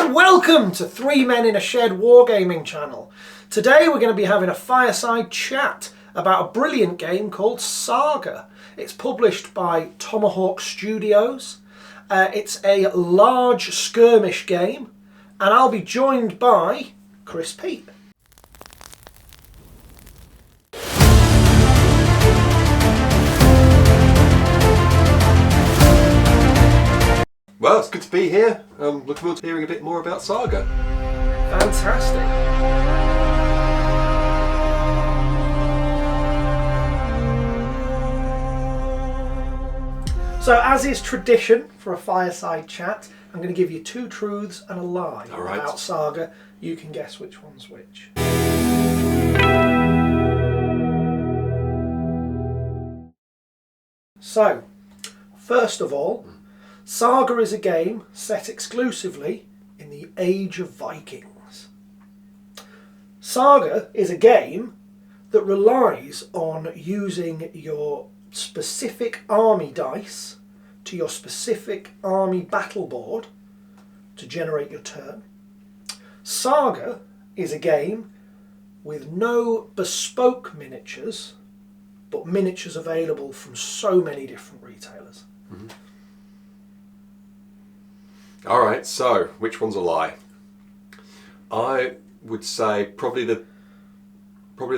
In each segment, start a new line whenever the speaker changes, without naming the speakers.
and welcome to Three Men in a Shed Wargaming channel. Today we're going to be having a fireside chat about a brilliant game called Saga. It's published by Tomahawk Studios. It's a large skirmish game, and I'll be joined by Chris Pete.
Well, it's good to be here. I'm looking forward to hearing a bit more about Saga.
Fantastic. So, as is tradition for a fireside chat, I'm going to give you two truths and a lie about Saga. You can guess which one's which. So, first of all, Saga is a game set exclusively in the Age of Vikings. Saga is a game that relies on using your specific army dice to your specific army battle board to generate your turn. Saga is a game with no bespoke miniatures, but miniatures available from so many different retailers.
Mm-hmm. All right, so which one's a lie? I would say probably the. Oh,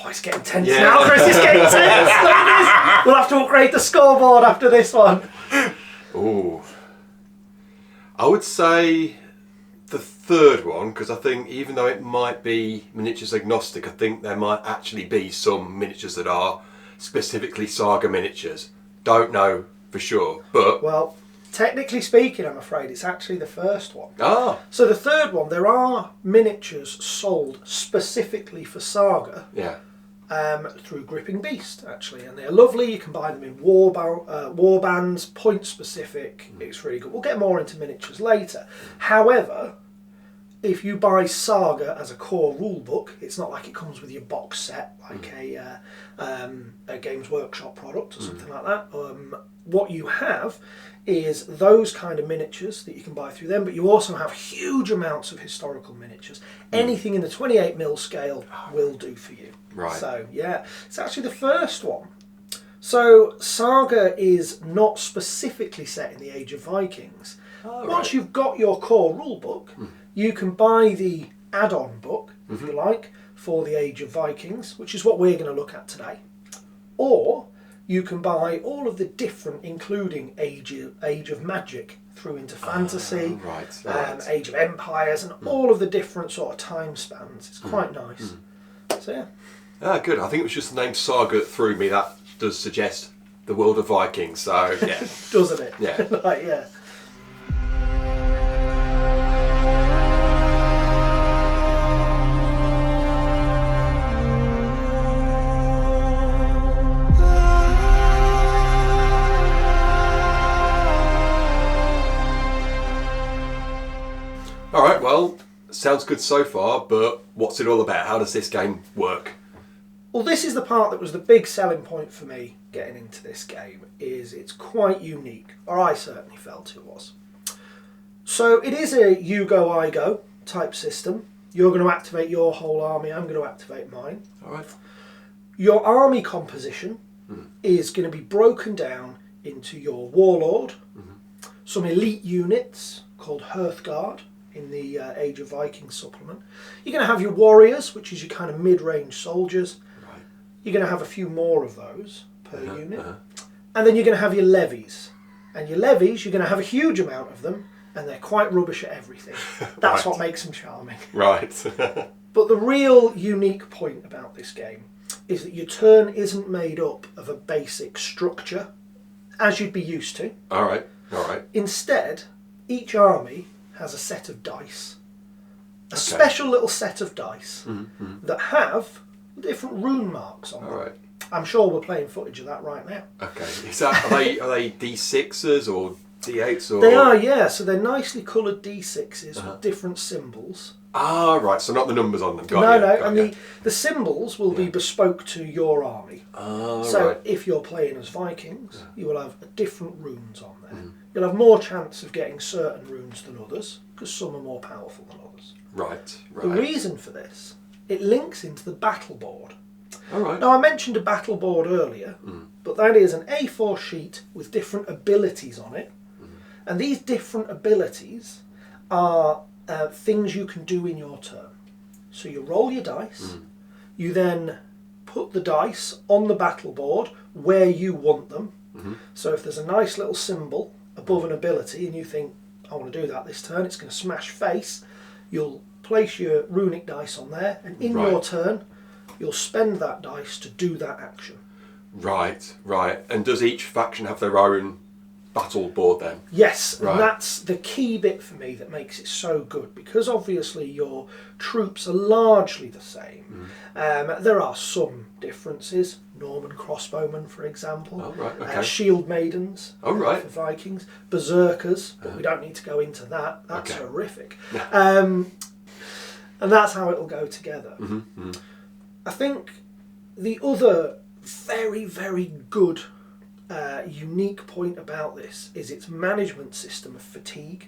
it's getting tense now, Chris. It's getting tense. Look at this. We'll have to upgrade the scoreboard after this one.
Oh, I would say the third one, because I think even though it might be miniatures agnostic, I think there might actually be some miniatures that are specifically Saga miniatures. Don't know for sure, but...
Well, technically speaking, I'm afraid it's actually the first one.
Ah!
So the third one, there are miniatures sold specifically for Saga.
Yeah.
Through Gripping Beast, actually, and they're lovely. You can buy them in war bands, point specific. It's really good. We'll get more into miniatures later. However, if you buy Saga as a core rule book, it's not like it comes with your box set like a Games Workshop product or something like that. What you have is those kind of miniatures that you can buy through them, but you also have huge amounts of historical miniatures. Anything in the 28mm scale will do for you.
Right.
So, yeah, it's actually the first one. So, Saga is not specifically set in the Age of Vikings. Once you've got your core rule book, you can buy the add-on book, if you like, for the Age of Vikings, which is what we're going to look at today. Or you can buy all of the different, including Age of Magic through into Fantasy, Age of Empires, and all of the different sort of time spans. It's quite nice. So, yeah.
Ah, good. I think it was just the name Saga that threw me. That does suggest the world of Vikings, so yeah.
Doesn't it?
Yeah.
Like, yeah.
All right, well, sounds good so far, but what's it all about? How does this game work?
Well, this is the part that was the big selling point for me getting into this game, is it's quite unique, or I certainly felt it was. So it is a you go, I go type system. You're going to activate your whole army, I'm going to activate mine.
All right.
Your army composition is going to be broken down into your warlord, some elite units called Hearthguard in the Age of Vikings supplement. You're going to have your warriors, which is your kind of mid-range soldiers.
Right.
You're going to have a few more of those per unit. And then you're going to have your levies. And your levies, you're going to have a huge amount of them, and they're quite rubbish at everything. That's what makes them charming.
Right.
But the real unique point about this game is that your turn isn't made up of a basic structure, as you'd be used to.
All right.
Instead, each army has a set of dice, a special little set of dice that have different rune marks on them.
All right.
I'm sure we're playing footage of that right now.
Okay. Is that, are they D6s or D8s? Or?
They are, yeah. So they're nicely coloured D6s with different symbols.
Ah, right. So not the numbers on them.
No, and the symbols will be bespoke to your army.
Ah,
so
right.
if you're playing as Vikings, you will have different runes on there. you'll have more chance of getting certain runes than others, because some are more powerful than others.
Right.
The reason for this, it links into the battle board.
All right.
Now, I mentioned a battle board earlier, but that is an A4 sheet with different abilities on it. And these different abilities are things you can do in your turn. So you roll your dice, you then put the dice on the battle board where you want them. So if there's a nice little symbol above an ability and you think, I want to do that this turn, it's going to smash face, you'll place your runic dice on there, and in your turn, you'll spend that dice to do that action.
Right. And does each faction have their own battle board then?
Yes, and that's the key bit for me that makes it so good, because obviously your troops are largely the same. There are some differences. Norman crossbowmen, for example. Shield maidens for Vikings. Berserkers, but we don't need to go into that. That's horrific. And that's how it'll go together. I think the other very, very good unique point about this is its management system of fatigue.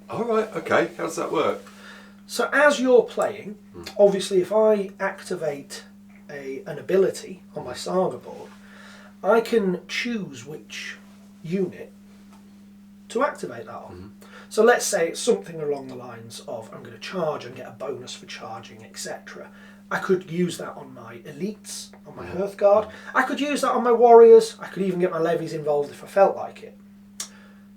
All right, okay. How does that work?
So as you're playing, obviously if I activate an ability on my Saga board, I can choose which unit to activate that on. So let's say it's something along the lines of I'm going to charge and get a bonus for charging, etc. I could use that on my elites, on my Hearthguard. I could use that on my warriors. I could even get my levies involved if I felt like it.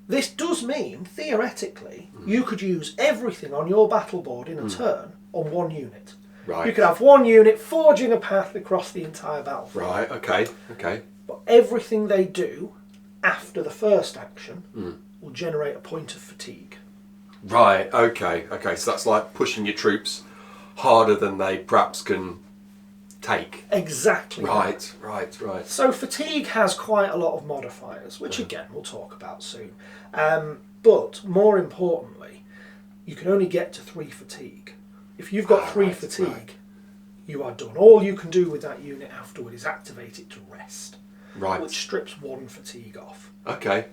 This does mean, theoretically, you could use everything on your battle board in a turn on one unit.
Right.
You could have one unit forging a path across the entire battlefield.
Right, okay.
But everything they do after the first action will generate a point of fatigue.
Right, okay. So that's like pushing your troops harder than they perhaps can take.
Exactly.
Right.
So fatigue has quite a lot of modifiers, which again we'll talk about soon. But more importantly, you can only get to 3 fatigue. If you've got 3 fatigue, you are done. All you can do with that unit afterward is activate it to rest.
Right.
Which strips 1 fatigue off.
Okay.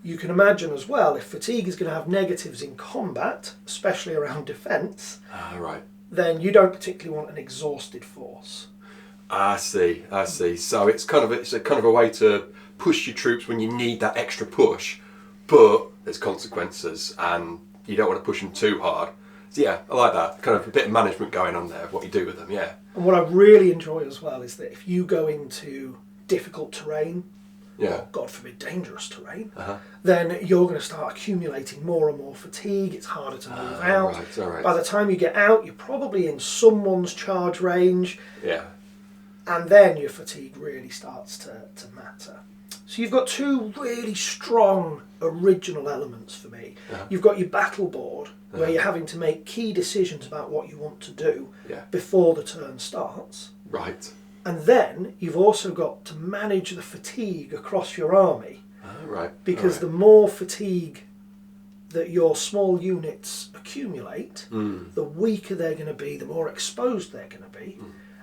You can imagine as well, if fatigue is going to have negatives in combat, especially around defence, then you don't particularly want an exhausted force.
I see. So it's kind of a way to push your troops when you need that extra push, but there's consequences and you don't want to push them too hard. So yeah, I like that. Kind of a bit of management going on there, what you do with them, yeah.
And what I really enjoy as well is that if you go into difficult terrain, or God forbid dangerous terrain, then you're going to start accumulating more and more fatigue. It's harder to move out.
Right.
By the time you get out, you're probably in someone's charge range.
Yeah.
And then your fatigue really starts to matter. So you've got 2 really strong original elements for me. You've got your battle board, where you're having to make key decisions about what you want to do before the turn starts.
Right.
And then you've also got to manage the fatigue across your army. Because the more fatigue that your small units accumulate, the weaker they're going to be, the more exposed they're going to be.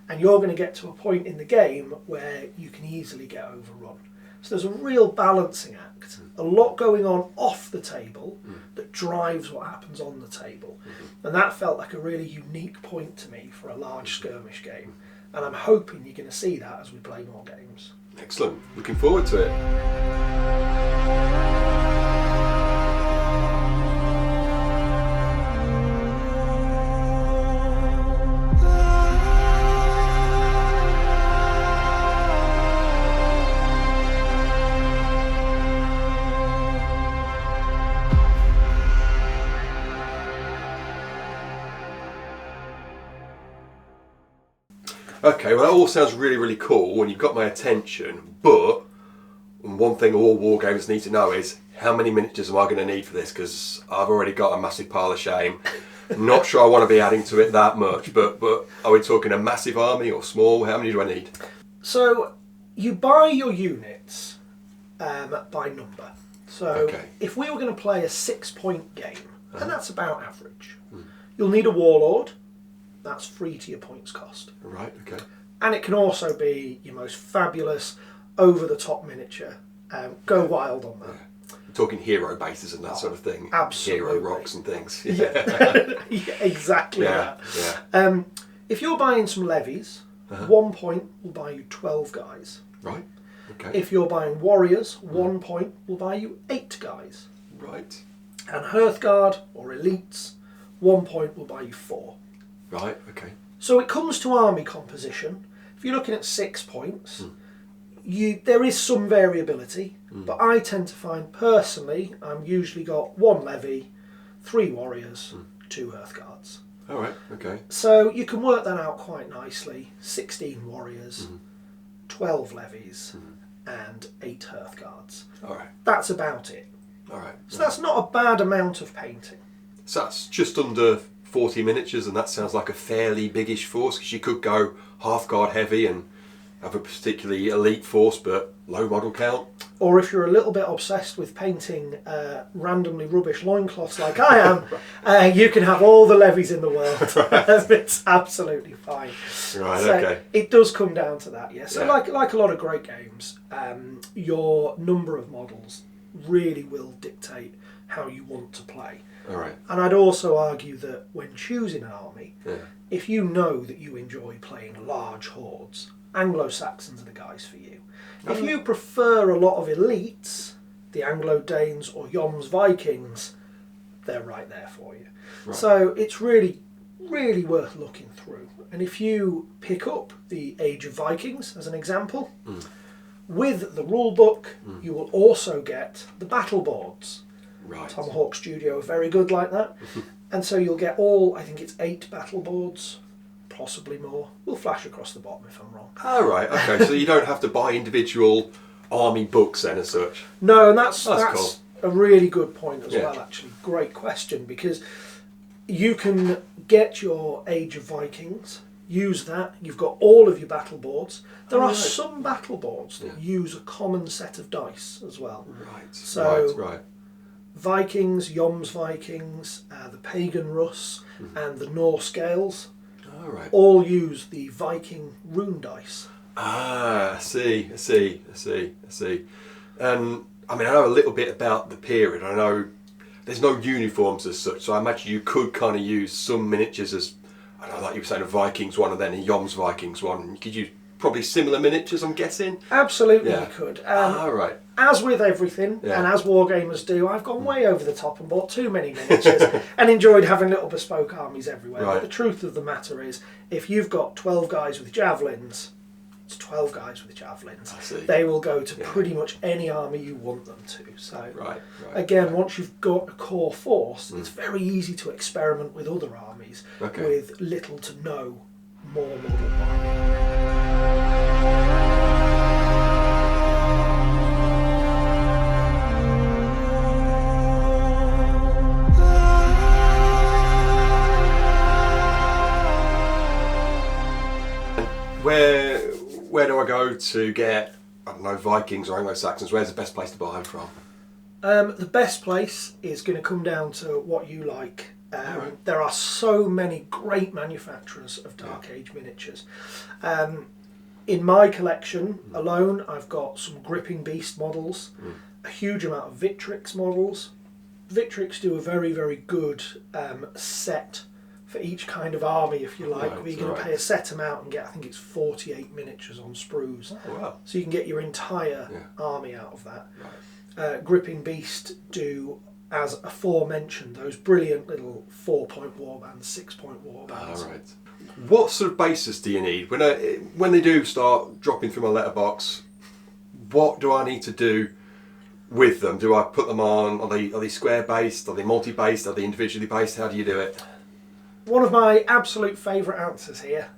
And you're going to get to a point in the game where you can easily get overrun. So there's a real balancing act, a lot going on off the table that drives what happens on the table. And that felt like a really unique point to me for a large skirmish game. And I'm hoping you're going to see that as we play more games.
Excellent. Looking forward to it. Okay, well that all sounds really, really cool and you've got my attention, but one thing all wargamers need to know is how many miniatures am I going to need for this, because I've already got a massive pile of shame. Not sure I want to be adding to it that much, but are we talking a massive army or small? How many do I need?
So you buy your units by number. So if we were going to play a 6-point game, and that's about average, you'll need a warlord. That's free to your points cost.
Right, okay.
And it can also be your most fabulous, over-the-top miniature. Go wild on that.
talking hero bases and that sort of thing.
Absolutely.
Hero rocks and things.
Yeah, yeah, exactly that.
Yeah.
If you're buying some levies, 1 point will buy you 12 guys.
Right. Okay.
If you're buying warriors, 1 point will buy you 8 guys.
Right.
And Hearthguard or elites, 1 point will buy you 4.
Right. Okay.
So it comes to army composition. If you're looking at 6 points, there is some variability, but I tend to find personally, I'm usually got 1 levy, 3 warriors, 2 Hearthguards.
All right. Okay.
So you can work that out quite nicely. 16 warriors, 12 levies, and 8 Hearthguards.
All right.
That's about it.
All right.
So that's not a bad amount of painting.
So that's just under 40 miniatures, and that sounds like a fairly biggish force, because you could go half-guard heavy and have a particularly elite force but low model count.
Or if you're a little bit obsessed with painting randomly rubbish loincloths like I am, you can have all the levies in the world. It's absolutely fine.
Right,
So
okay.
it does come down to that, yeah. So
Yeah.
like a lot of great games, your number of models really will dictate how you want to play.
All right.
And I'd also argue that when choosing an army,
Yeah.
if you know that you enjoy playing large hordes, Anglo-Saxons are the guys for you. If you prefer a lot of elites, the Anglo-Danes or Yom's Vikings, they're right there for you.
Right.
So it's really, really worth looking through. And if you pick up the Age of Vikings as an example, with the rule book, you will also get the battle boards.
Right.
Tomahawk Studio are very good like that. And so you'll get all, I think it's 8 battle boards, possibly more. We'll flash across the bottom if I'm wrong.
All right. Okay. So you don't have to buy individual army books then, as such.
No, and that's
cool.
a really good point as
Yeah.
well, actually. Great question, because you can get your Age of Vikings, use that, you've got all of your battle boards. There are some battle boards that use a common set of dice as well.
Right.
So
right.
Vikings, Yom's Vikings, the Pagan Rus, and the Norse Gales
All right.
all use the Viking rune dice.
Ah, I see. And I mean, I know a little bit about the period. I know there's no uniforms as such, so I imagine you could kind of use some miniatures as, I don't know, like you were saying, a Vikings one and then a Yom's Vikings one. You could use probably similar miniatures, I'm guessing.
Absolutely,
Yeah.
you could.
All right.
As with everything, and as wargamers do, I've gone way over the top and bought too many miniatures and enjoyed having little bespoke armies everywhere.
Right.
But the truth of the matter is, if you've got 12 guys with javelins, it's 12 guys with javelins.
I see.
They will go to pretty much any army you want them to. So,
Right.
again, once you've got a core force, it's very easy to experiment with other armies with little to no more model buying.
Where do I go to get, I don't know, Vikings or Anglo-Saxons? Where's the best place to buy them from?
The best place is going to come down to what you like. There are so many great manufacturers of Dark Age miniatures. In my collection alone, I've got some Gripping Beast models, a huge amount of Victrix models. Victrix do a very, very good set for each kind of army, if you like, where you're going to pay a set amount and get, I think it's 48 miniatures on sprues.
Oh, wow.
So you can get your entire army out of that.
Right.
Gripping Beast do, as aforementioned, those brilliant little 4-point warbands, 6-point warbands.
All right. What sort of bases do you need? When they do start dropping through my letterbox, what do I need to do with them? Do I put them on, are they square based, are they multi-based, are they individually based? How do you do it?
One of my absolute favourite answers here,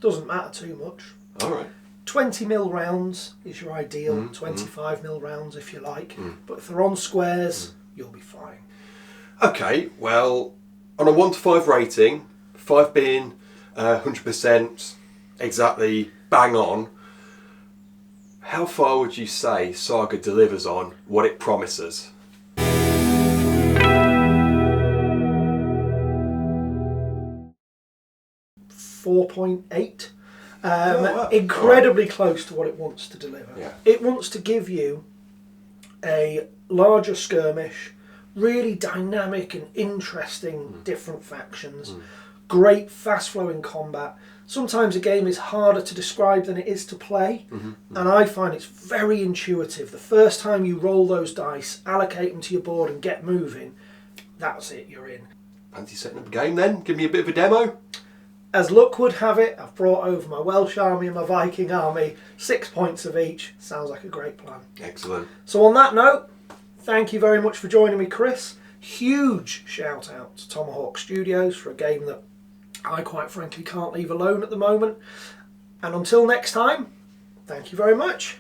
doesn't matter too much.
All right.
20mm rounds is your ideal, 25mm rounds if you like, but if they're on squares, you'll be fine.
Okay, well, on a 1 to 5 rating, 5 being 100% exactly bang on, how far would you say Saga delivers on what it promises?
4.8.
Wow.
Incredibly close to what it wants to deliver.
Yeah.
It wants to give you a larger skirmish, really dynamic and interesting different factions, great fast flowing combat. Sometimes a game is harder to describe than it is to play, and I find it's very intuitive. The first time you roll those dice, allocate them to your board and get moving, that's it, you're in.
Fancy setting up a game then? Give me a bit of a demo?
As luck would have it, I've brought over my Welsh army and my Viking army, 6 points of each. Sounds like a great plan.
Excellent.
So on that note, thank you very much for joining me, Chris. Huge shout out to Tomahawk Studios for a game that I quite frankly can't leave alone at the moment. And until next time, thank you very much.